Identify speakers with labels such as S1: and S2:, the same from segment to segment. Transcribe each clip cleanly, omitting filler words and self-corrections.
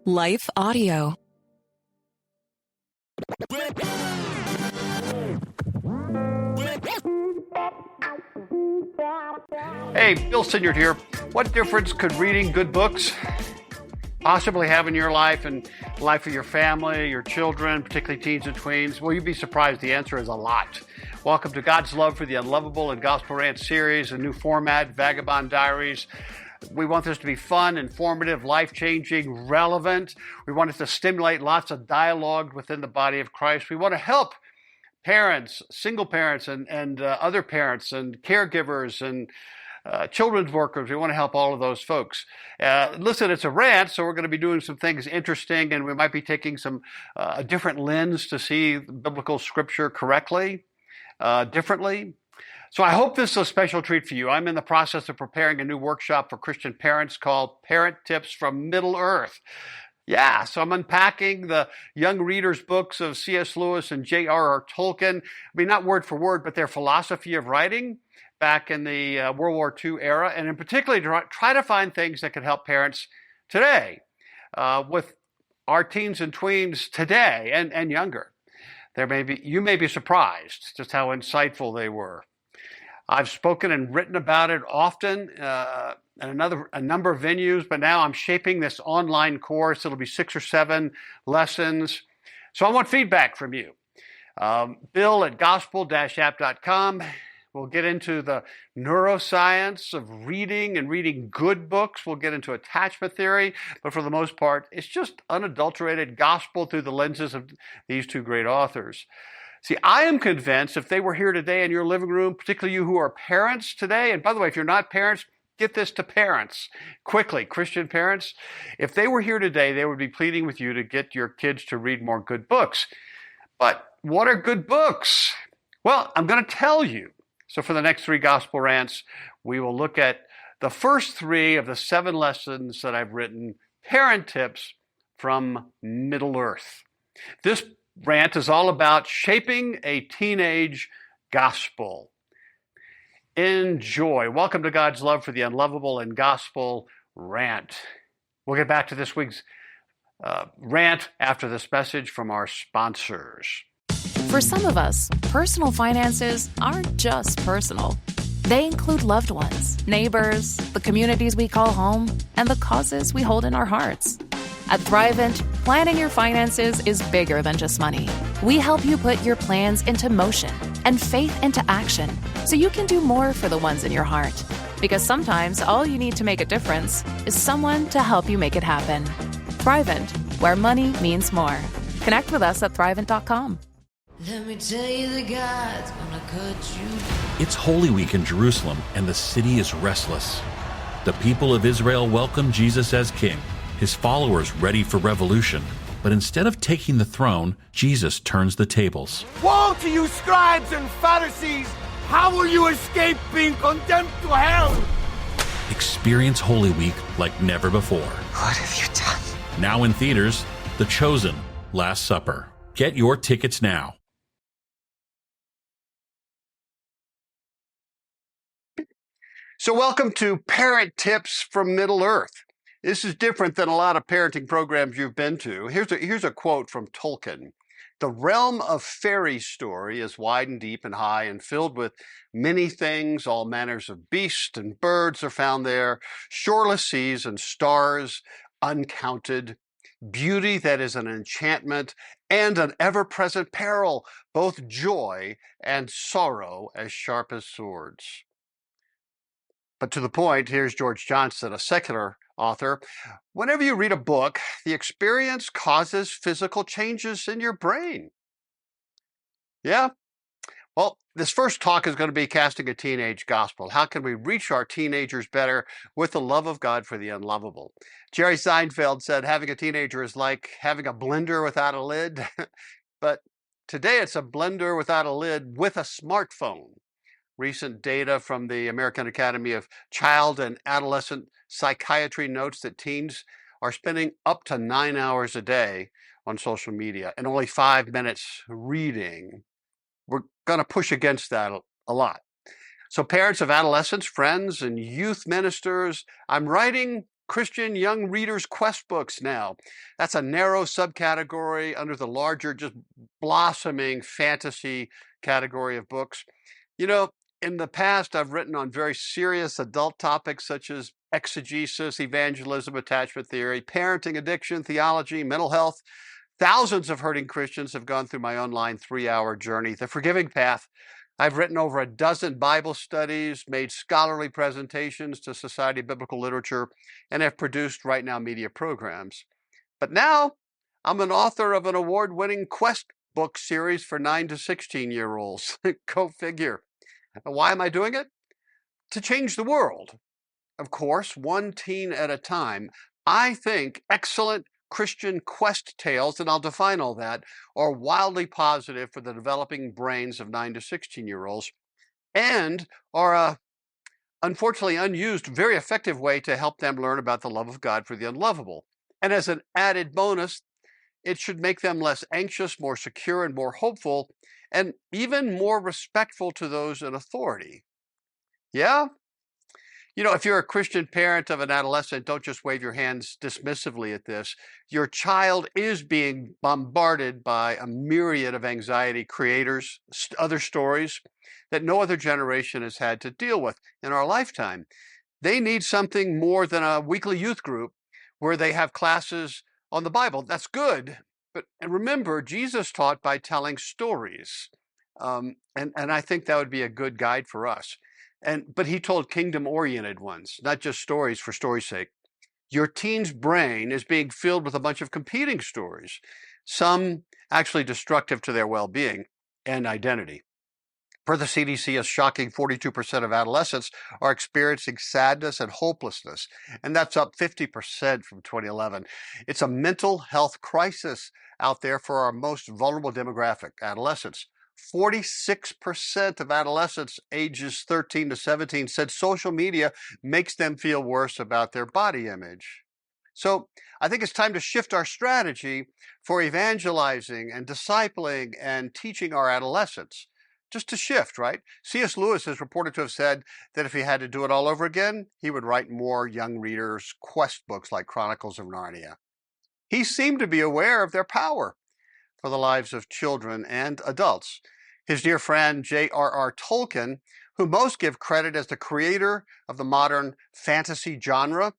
S1: Life Audio.
S2: Hey, Bill Sinyard here. What difference could reading good books possibly have in your life and life of your family, your children, particularly teens and tweens? Well, you'd be surprised. The answer is a lot. Welcome to God's Love for the Unlovable and Gospel Rants series, a new format, Vagabond Diaries. We want this to be fun, informative, life-changing, relevant. We want it to stimulate lots of dialogue within the body of Christ. We want to help parents, single parents, and other parents, and caregivers, and children's workers. We want to help all of those folks. Listen, it's a rant, so we're going to be doing some things interesting, and we might be taking some a different lens to see biblical scripture correctly, differently. So I hope this is a special treat for you. I'm in the process of preparing a new workshop for Christian parents called Parent Tips from Middle-earth. Yeah, so I'm unpacking the young readers' books of C.S. Lewis and J.R.R. Tolkien. I mean, not word for word, but their philosophy of writing back in the World War II era, and in particular, try to find things that could help parents today, with our teens and tweens today and younger. You may be surprised just how insightful they were. I've spoken and written about it often in a number of venues, but now I'm shaping this online course. It'll be 6 or 7 lessons. So I want feedback from you. Bill at gospel-app.com. We'll get into the neuroscience of reading and reading good books. We'll get into attachment theory, but for the most part, it's just unadulterated gospel through the lenses of these two great authors. See, I am convinced if they were here today in your living room, particularly you who are parents today, and by the way, if you're not parents, get this to parents quickly, Christian parents. If they were here today, they would be pleading with you to get your kids to read more good books. But what are good books? Well, I'm going to tell you. So for the next 3 gospel rants, we will look at the first 3 of the 7 lessons that I've written, parent tips from Middle-earth. This rant is all about shaping a teenage gospel. Enjoy. Welcome to God's Love for the Unlovable and Gospel Rant. We'll get back to this week's rant after this message from our sponsors.
S3: For some of us, personal finances aren't just personal. They include loved ones, neighbors, the communities we call home, and the causes we hold in our hearts. At Thrivent, planning your finances is bigger than just money. We help you put your plans into motion and faith into action so you can do more for the ones in your heart. Because sometimes all you need to make a difference is someone to help you make it happen. Thrivent, where money means more. Connect with us at Thrivent.com.
S4: Let me tell you the God's gonna cut you.
S5: It's Holy Week in Jerusalem, and the city is restless. The people of Israel welcome Jesus as king, his followers ready for revolution. But instead of taking the throne, Jesus turns the tables.
S6: Woe to you, scribes and Pharisees! How will you escape being condemned to hell?
S5: Experience Holy Week like never before.
S6: What have you done?
S5: Now in theaters, The Chosen, Last Supper. Get your tickets now.
S2: So welcome to Parent Tips from Middle-earth. This is different than a lot of parenting programs you've been to. Here's a quote from Tolkien. The realm of fairy story is wide and deep and high and filled with many things. All manners of beasts and birds are found there. Shoreless seas and stars uncounted. Beauty that is an enchantment and an ever-present peril, both joy and sorrow as sharp as swords. But to the point, here's George Johnson, a secular author. Whenever you read a book, the experience causes physical changes in your brain. Yeah? Well, this first talk is going to be casting a teenage gospel. How can we reach our teenagers better with the love of God for the unlovable? Jerry Seinfeld said having a teenager is like having a blender without a lid. But today it's a blender without a lid with a smartphone. Recent data from the American Academy of Child and Adolescent Psychiatry notes that teens are spending up to 9 hours a day on social media and only 5 minutes reading. We're going to push against that a lot. So parents of adolescents, friends, and youth ministers, I'm writing Christian Young Readers Quest books now. That's a narrow subcategory under the larger, just blossoming fantasy category of books. You know, in the past, I've written on very serious adult topics such as exegesis, evangelism, attachment theory, parenting, addiction, theology, mental health. Thousands of hurting Christians have gone through my online 3-hour journey, The Forgiving Path. I've written over a dozen Bible studies, made scholarly presentations to Society of Biblical Literature, and have produced Right Now media programs. But now I'm an author of an award-winning Quest book series for 9 to 16-year-olds. Go figure. Why am I doing it? To change the world. Of course, one teen at a time. I think excellent Christian quest tales, and I'll define all that, are wildly positive for the developing brains of 9 to 16-year-olds and are a, unfortunately, unused, very effective way to help them learn about the love of God for the unlovable. And as an added bonus, it should make them less anxious, more secure, and more hopeful, and even more respectful to those in authority. Yeah? You know, if you're a Christian parent of an adolescent, don't just wave your hands dismissively at this. Your child is being bombarded by a myriad of anxiety creators, other stories that no other generation has had to deal with in our lifetime. They need something more than a weekly youth group where they have classes on the Bible. That's good. But remember, Jesus taught by telling stories. And I think that would be a good guide for us. But he told kingdom-oriented ones, not just stories for story's sake. Your teen's brain is being filled with a bunch of competing stories, some actually destructive to their well-being and identity. Per the CDC, a shocking 42% of adolescents are experiencing sadness and hopelessness, and that's up 50% from 2011. It's a mental health crisis out there for our most vulnerable demographic, adolescents. 46% of adolescents ages 13 to 17 said social media makes them feel worse about their body image. So I think it's time to shift our strategy for evangelizing and discipling and teaching our adolescents. Just to shift, right? C.S. Lewis is reported to have said that if he had to do it all over again, he would write more young readers' quest books like Chronicles of Narnia. He seemed to be aware of their power for the lives of children and adults. His dear friend J.R.R. Tolkien, who most give credit as the creator of the modern fantasy genre,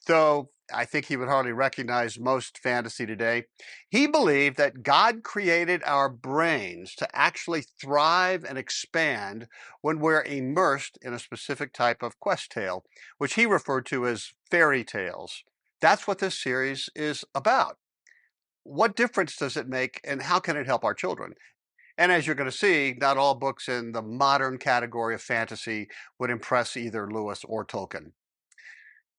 S2: though I think he would hardly recognize most fantasy today, he believed that God created our brains to actually thrive and expand when we're immersed in a specific type of quest tale, which he referred to as fairy tales. That's what this series is about. What difference does it make, and how can it help our children? And as you're going to see, not all books in the modern category of fantasy would impress either Lewis or Tolkien.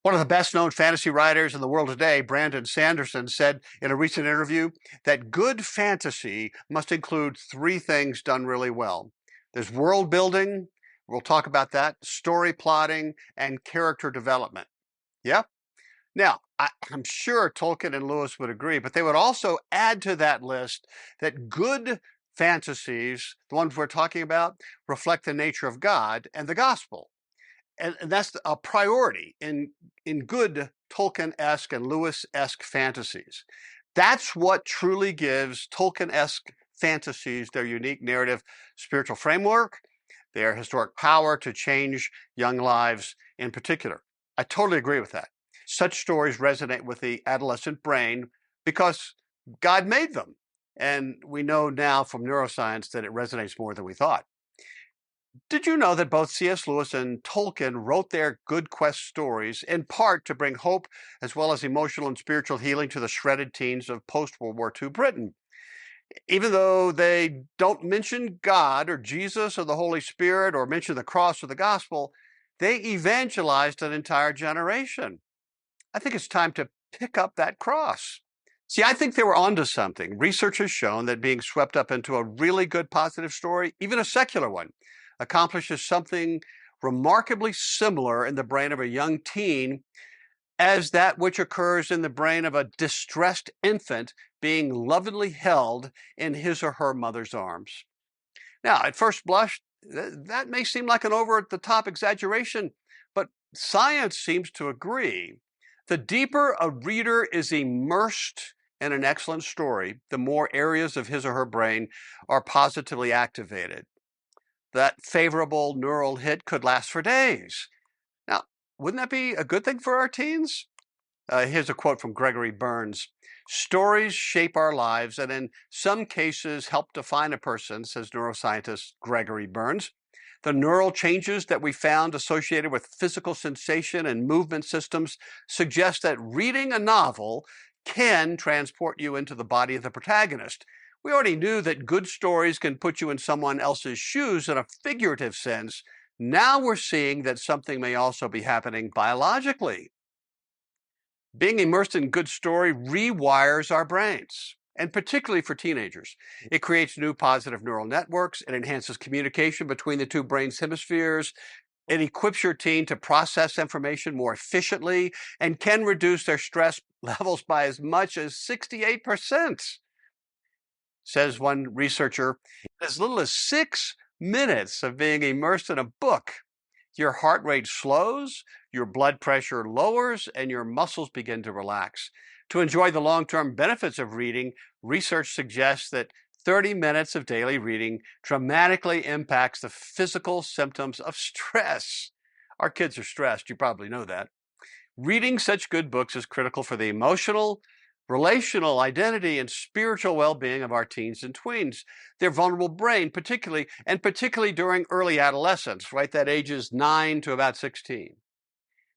S2: One of the best-known fantasy writers in the world today, Brandon Sanderson, said in a recent interview that good fantasy must include 3 things done really well. There's world building, we'll talk about that, story plotting, and character development. Yeah? Now, I'm sure Tolkien and Lewis would agree, but they would also add to that list that good fantasies, the ones we're talking about, reflect the nature of God and the gospel. And that's a priority in good Tolkien-esque and Lewis-esque fantasies. That's what truly gives Tolkien-esque fantasies their unique narrative spiritual framework, their historic power to change young lives in particular. I totally agree with that. Such stories resonate with the adolescent brain because God made them. And we know now from neuroscience that it resonates more than we thought. Did you know that both C.S. Lewis and Tolkien wrote their good quest stories in part to bring hope as well as emotional and spiritual healing to the shredded teens of post-World War II Britain? Even though they don't mention God or Jesus or the Holy Spirit or mention the cross or the gospel, they evangelized an entire generation. I think it's time to pick up that cross. See, I think they were onto something. Research has shown that being swept up into a really good positive story, even a secular one, accomplishes something remarkably similar in the brain of a young teen as that which occurs in the brain of a distressed infant being lovingly held in his or her mother's arms. Now, at first blush, that may seem like an over-the-top exaggeration, but science seems to agree The deeper a reader is immersed in an excellent story, the more areas of his or her brain are positively activated. That favorable neural hit could last for days. Now, wouldn't that be a good thing for our teens? Here's a quote from Gregory Burns. Stories shape our lives and in some cases help define a person, says neuroscientist Gregory Burns. The neural changes that we found associated with physical sensation and movement systems suggest that reading a novel can transport you into the body of the protagonist. We already knew that good stories can put you in someone else's shoes in a figurative sense. Now we're seeing that something may also be happening biologically. Being immersed in good story rewires our brains, and particularly for teenagers. It creates new positive neural networks. It enhances communication between the two brain hemispheres. It equips your teen to process information more efficiently and can reduce their stress levels by as much as 68%. Says one researcher, as little as 6 minutes of being immersed in a book, your heart rate slows, your blood pressure lowers, and your muscles begin to relax. To enjoy the long-term benefits of reading, research suggests that 30 minutes of daily reading dramatically impacts the physical symptoms of stress. Our kids are stressed, you probably know that. Reading such good books is critical for the emotional, relational identity, and spiritual well-being of our teens and tweens. Their vulnerable brain, particularly during early adolescence, right? That ages 9 to about 16.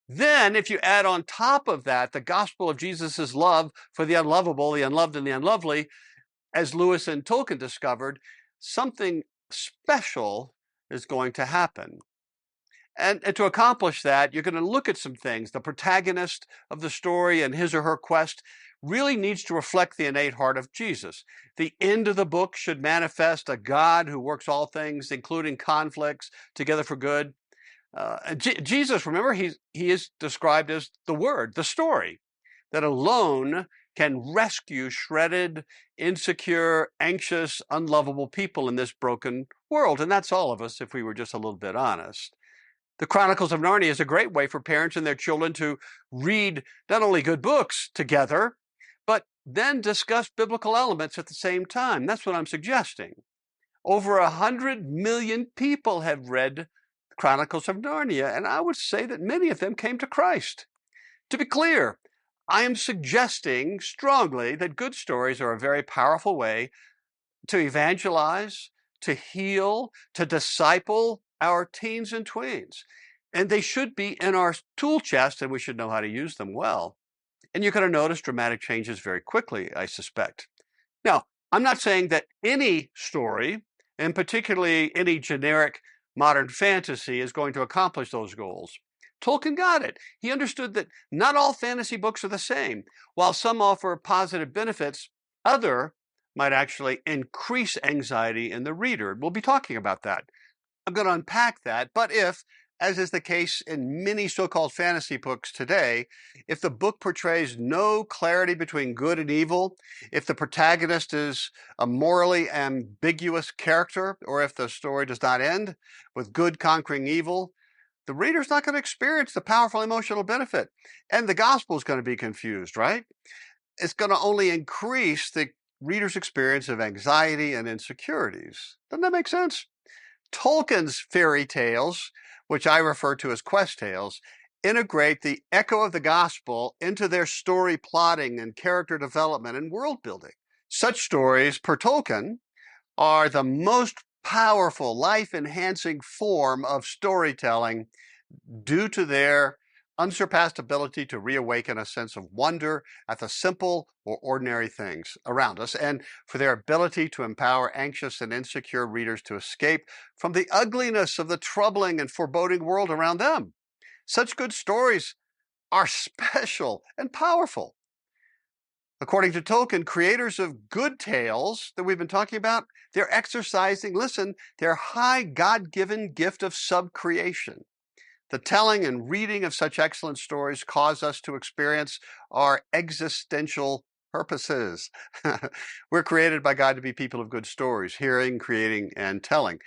S2: Then, if you add on top of that the gospel of Jesus' love for the unlovable, the unloved, and the unlovely, as Lewis and Tolkien discovered, something special is going to happen. And to accomplish that, you're going to look at some things. The protagonist of the story and his or her quest really needs to reflect the innate heart of Jesus. The end of the book should manifest a God who works all things, including conflicts, together for good. Jesus, remember, he is described as the Word, the story, that alone can rescue shredded, insecure, anxious, unlovable people in this broken world. And that's all of us if we were just a little bit honest. The Chronicles of Narnia is a great way for parents and their children to read not only good books together, but then discuss biblical elements at the same time. That's what I'm suggesting. Over 100 million people have read Chronicles of Narnia, and I would say that many of them came to Christ. To be clear, I am suggesting strongly that good stories are a very powerful way to evangelize, to heal, to disciple our teens and tweens. And they should be in our tool chest, and we should know how to use them well. And you're going to notice dramatic changes very quickly, I suspect. Now, I'm not saying that any story, and particularly any generic modern fantasy, is going to accomplish those goals. Tolkien got it. He understood that not all fantasy books are the same. While some offer positive benefits, other might actually increase anxiety in the reader. We'll be talking about that. I'm going to unpack that, but if, as is the case in many so-called fantasy books today, if the book portrays no clarity between good and evil, if the protagonist is a morally ambiguous character, or if the story does not end with good conquering evil, the reader's not going to experience the powerful emotional benefit. And the gospel is going to be confused, right? It's going to only increase the reader's experience of anxiety and insecurities. Doesn't that make sense? Tolkien's fairy tales, which I refer to as quest tales, integrate the echo of the gospel into their story plotting and character development and world building. Such stories, per Tolkien, are the most powerful, life-enhancing form of storytelling due to their unsurpassed ability to reawaken a sense of wonder at the simple or ordinary things around us, and for their ability to empower anxious and insecure readers to escape from the ugliness of the troubling and foreboding world around them. Such good stories are special and powerful. According to Tolkien, creators of good tales that we've been talking about, they're exercising, listen, their high God-given gift of subcreation. The telling and reading of such excellent stories cause us to experience our existential purposes. We're created by God to be people of good stories, hearing, creating, and telling.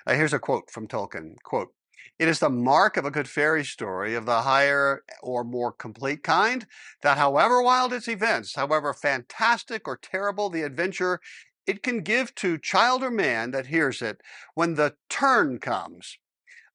S2: Here's a quote from Tolkien. Quote, It is the mark of a good fairy story of the higher or more complete kind that however wild its events, however fantastic or terrible the adventure, it can give to child or man that hears it when the turn comes,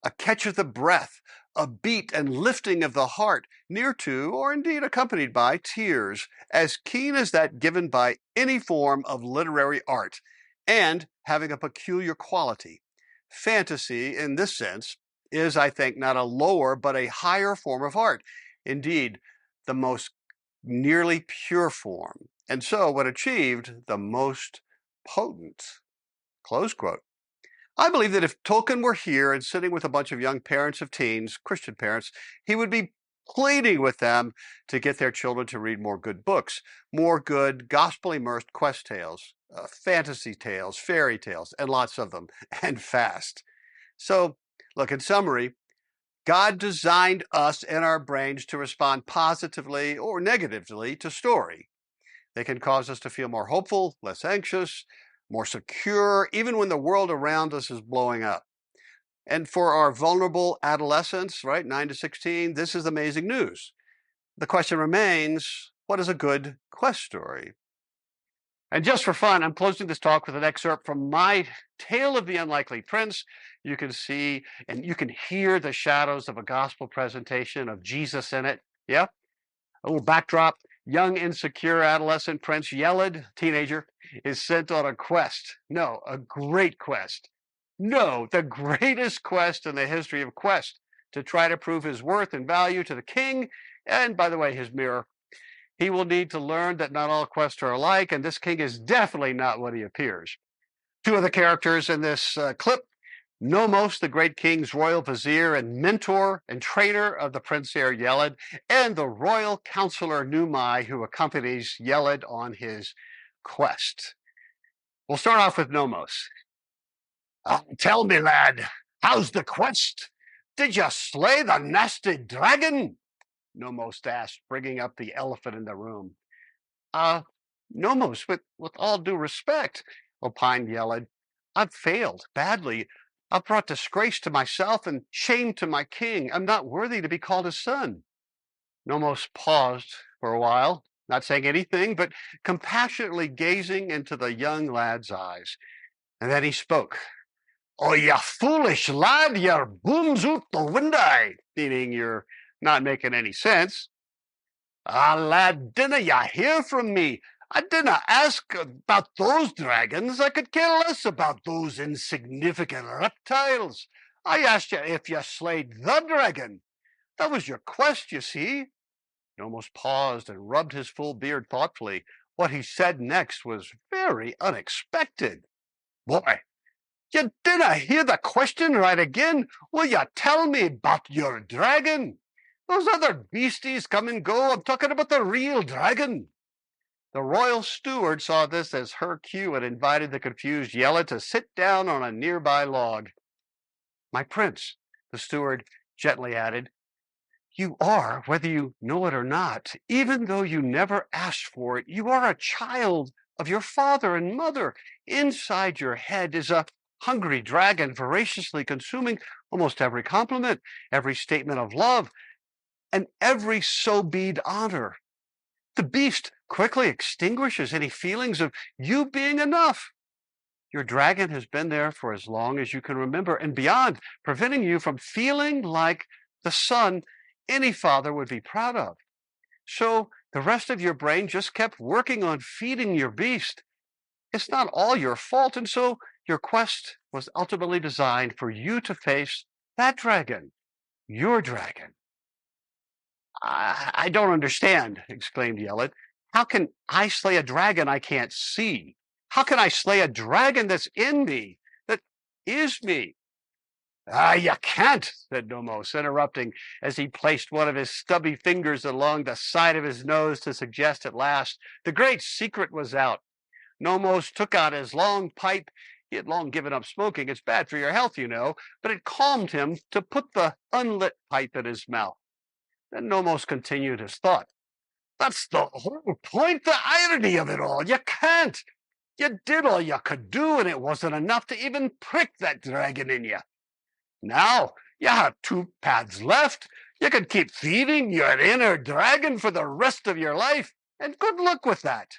S2: a catch of the breath, a beat and lifting of the heart, near to, or indeed accompanied by, tears, as keen as that given by any form of literary art, and having a peculiar quality. Fantasy, in this sense, is, I think, not a lower but a higher form of art. Indeed, the most nearly pure form, and so, when achieved, the most potent. Close quote. I believe that if Tolkien were here and sitting with a bunch of young parents of teens, Christian parents, he would be pleading with them to get their children to read more good books, more good gospel-immersed quest tales, fantasy tales, fairy tales, and lots of them, and fast. So, look, in summary, God designed us and our brains to respond positively or negatively to story. They can cause us to feel more hopeful, less anxious, more secure, even when the world around us is blowing up. And for our vulnerable adolescents, right, 9 to 16, this is amazing news. The question remains, what is a good quest story? And just for fun, I'm closing this talk with an excerpt from my Tale of the Unlikely Prince. You can see and you can hear the shadows of a gospel presentation of Jesus in it. Yeah? A little backdrop. Young, insecure adolescent Prince Yeled, teenager, is sent on a quest. No, a great quest. No, the greatest quest in the history of quest, to try to prove his worth and value to the king, and, by the way, his mirror. He will need to learn that not all quests are alike, and this king is definitely not what he appears. Two of the characters in this clip, Nomos, the great king's royal vizier and mentor and trainer of the Prince Heir Yeled, and the royal counselor Numai, who accompanies Yeled on his quest. We'll start off with Nomos. Tell me, lad, how's the quest? Did you slay the nasty dragon? Nomos asked, bringing up the elephant in the room. Nomos, with all due respect, opined Yeled, I've failed badly. I've brought disgrace to myself and shame to my king. I'm not worthy to be called his son. Nomos paused for a while, not saying anything, but compassionately gazing into the young lad's eyes. And then he spoke. Oh, you foolish lad, your boom's out the window, meaning you're not making any sense. Lad, dinna you hear from me? I didn't ask about those dragons. I could care less about those insignificant reptiles. I asked you if you slayed the dragon. That was your quest, you see. He almost paused and rubbed his full beard thoughtfully. What he said next was very unexpected. Boy, you didn't hear the question right again. Will you tell me about your dragon? Those other beasties come and go. I'm talking about the real dragon. The royal steward saw this as her cue and invited the confused Yeled to sit down on a nearby log. My prince, the steward gently added, you are, whether you know it or not, even though you never asked for it, you are a child of your father and mother. Inside your head is a hungry dragon voraciously consuming almost every compliment, every statement of love, and every so-beed honor. The beast quickly extinguishes any feelings of you being enough. Your dragon has been there for as long as you can remember and beyond, preventing you from feeling like the son any father would be proud of. So the rest of your brain just kept working on feeding your beast. It's not all your fault, and so your quest was ultimately designed for you to face that dragon, your dragon. I don't understand, exclaimed Yeled. How can I slay a dragon I can't see? How can I slay a dragon that's in me, that is me? You can't, said Nomos, interrupting as he placed one of his stubby fingers along the side of his nose to suggest at last the great secret was out. Nomos took out his long pipe. He had long given up smoking. It's bad for your health, you know, but it calmed him to put the unlit pipe in his mouth. Then Nomos continued his thought. That's the whole point, the irony of it all. You can't. You did all you could do, and it wasn't enough to even prick that dragon in you. Now You have two paths left. You can keep feeding your inner dragon for the rest of your life, and good luck with that.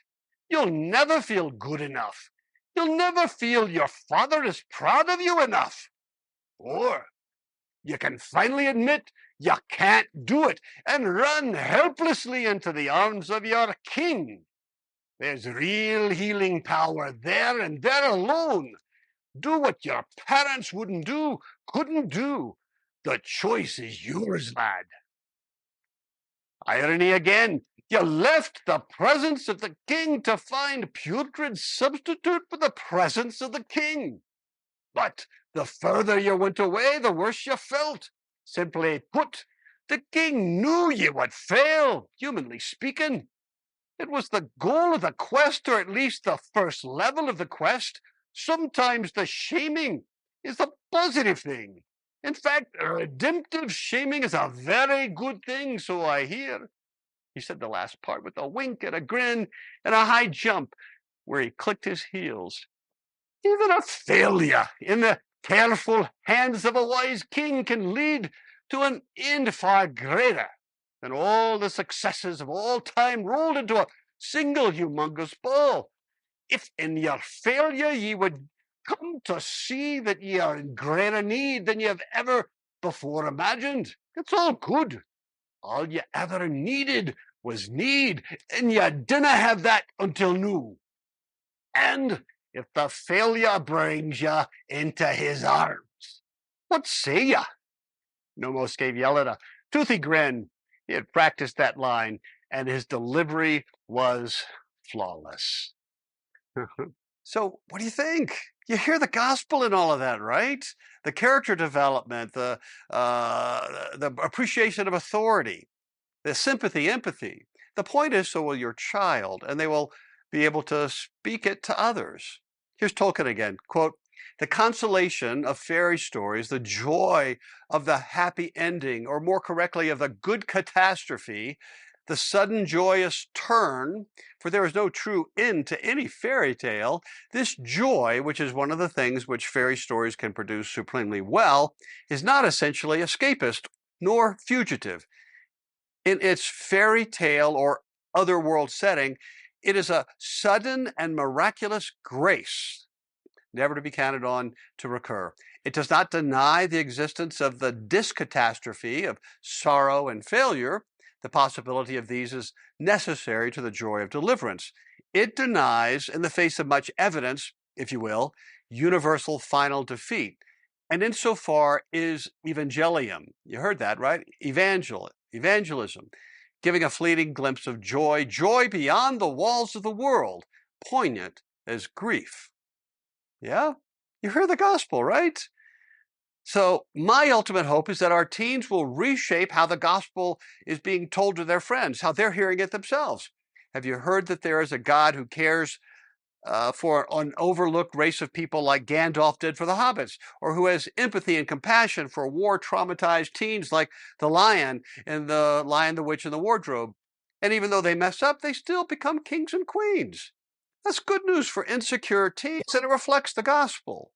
S2: You'll never feel good enough. You'll never feel your father is proud of you enough. Or you can finally admit you can't do it and run helplessly into the arms of your king. There's real healing power there and there alone. Do what your parents couldn't do. The choice is yours, lad. Irony again. You left the presence of the king to find putrid substitute for the presence of the king. But the further you went away, the worse you felt. Simply put, the king knew you would fail, humanly speaking. It was the goal of the quest, or at least the first level of the quest. Sometimes the shaming is the positive thing. In fact, redemptive shaming is a very good thing, so I hear. He said the last part with a wink and a grin and a high jump where he clicked his heels. Even a failure in the careful hands of a wise king can lead to an end far greater than all the successes of all time rolled into a single humongous ball. If in your failure ye would come to see that ye are in greater need than ye have ever before imagined, it's all good. All you ever needed was need, and you didn't have that until now. And if the failure brings you into his arms, what say ya? Nomos gave Yellen a toothy grin. He had practiced that line, and his delivery was flawless. So, what do you think? You hear the gospel in all of that, right? The character development, the appreciation of authority, the sympathy, empathy. The point is, so will your child, and they will be able to speak it to others. Here's Tolkien again, quote, "The consolation of fairy stories, the joy of the happy ending, or more correctly, of the good catastrophe, the sudden joyous turn, for there is no true end to any fairy tale. This joy, which is one of the things which fairy stories can produce supremely well, is not essentially escapist nor fugitive. In its fairy tale or otherworld setting, it is a sudden and miraculous grace, never to be counted on to recur. It does not deny the existence of the discatastrophe of sorrow and failure. The possibility of these is necessary to the joy of deliverance. It denies, in the face of much evidence, if you will, universal final defeat. And insofar is evangelium. You heard that, right? Evangelism, giving a fleeting glimpse of joy beyond the walls of the world, poignant as grief. Yeah? You heard the gospel, right? So my ultimate hope is that our teens will reshape how the gospel is being told to their friends, how they're hearing it themselves. Have you heard that there is a God who cares for an overlooked race of people like Gandalf did for the hobbits, or who has empathy and compassion for war-traumatized teens like the Lion and the Lion, the Witch, and the Wardrobe? And even though they mess up, they still become kings and queens. That's good news for insecure teens, and it reflects the gospel.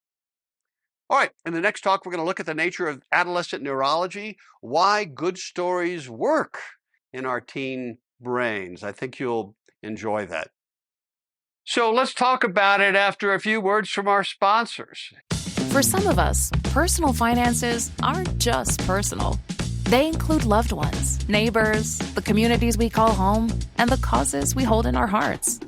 S2: All right, in the next talk, we're going to look at the nature of adolescent neurology, why good stories work in our teen brains. I think you'll enjoy that. So let's talk about it after a few words from our sponsors.
S3: For some of us, personal finances aren't just personal. They include loved ones, neighbors, the communities we call home, and the causes we hold in our hearts.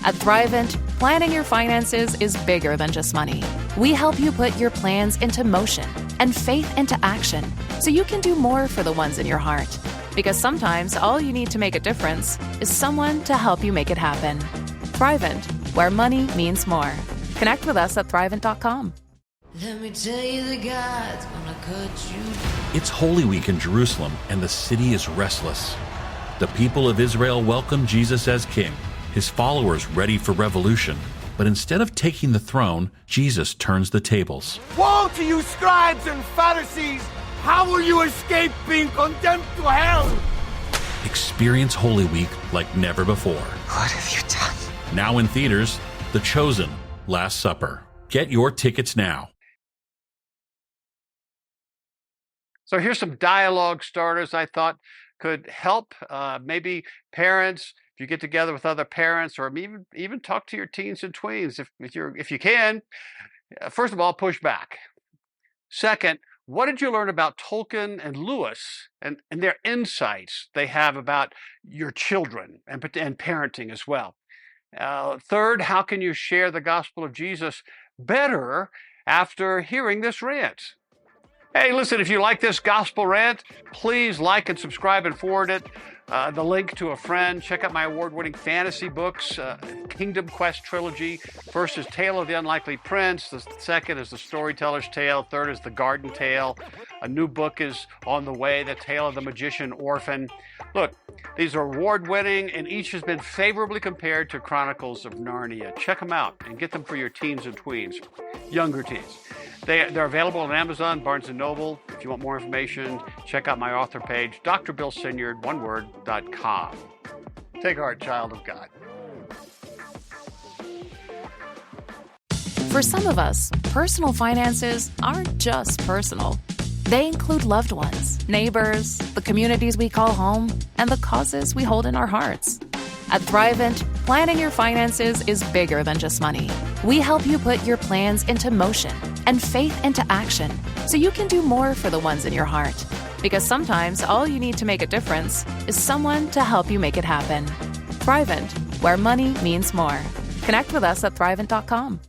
S3: At Thrivent, planning your finances is bigger than just money. We help you put your plans into motion and faith into action so you can do more for the ones in your heart. Because sometimes all you need to make a difference is someone to help you make it happen. Thrivent, where money means more. Connect with us at Thrivent.com.
S4: Let me tell you, the God's gonna cut you.
S5: It's Holy Week in Jerusalem, and the city is restless. The people of Israel welcome Jesus as king, his followers ready for revolution. But instead of taking the throne, Jesus turns the tables.
S6: Woe to you, scribes and Pharisees! How will you escape being condemned to hell?
S5: Experience Holy Week like never before.
S1: What have you done?
S5: Now in theaters, The Chosen, Last Supper. Get your tickets now.
S2: So here's some dialogue starters I thought could help maybe parents, if you get together with other parents, or even talk to your teens and tweens if you can. First of all, push back. Second, what did you learn about Tolkien and Lewis and their insights they have about your children and parenting as well? Third, how can you share the gospel of Jesus better after hearing this rant? Hey, listen, if you like this gospel rant, please like and subscribe and forward it. The link to a friend. Check out my award-winning fantasy books, Kingdom Quest trilogy. First is Tale of the Unlikely Prince. The second is The Storyteller's Tale. Third is The Garden Tale. A new book is on the way, The Tale of the Magician Orphan. Look, these are award-winning, and each has been favorably compared to Chronicles of Narnia. Check them out and get them for your teens and tweens, younger teens. They're available on Amazon, Barnes & Noble. If you want more information, check out my author page, drbillsinyard.com. Take heart, child of God.
S3: For some of us, personal finances aren't just personal. They include loved ones, neighbors, the communities we call home, and the causes we hold in our hearts. At Thrivent, planning your finances is bigger than just money. We help you put your plans into motion and faith into action so you can do more for the ones in your heart. Because sometimes all you need to make a difference is someone to help you make it happen. Thrivent, where money means more. Connect with us at Thrivent.com.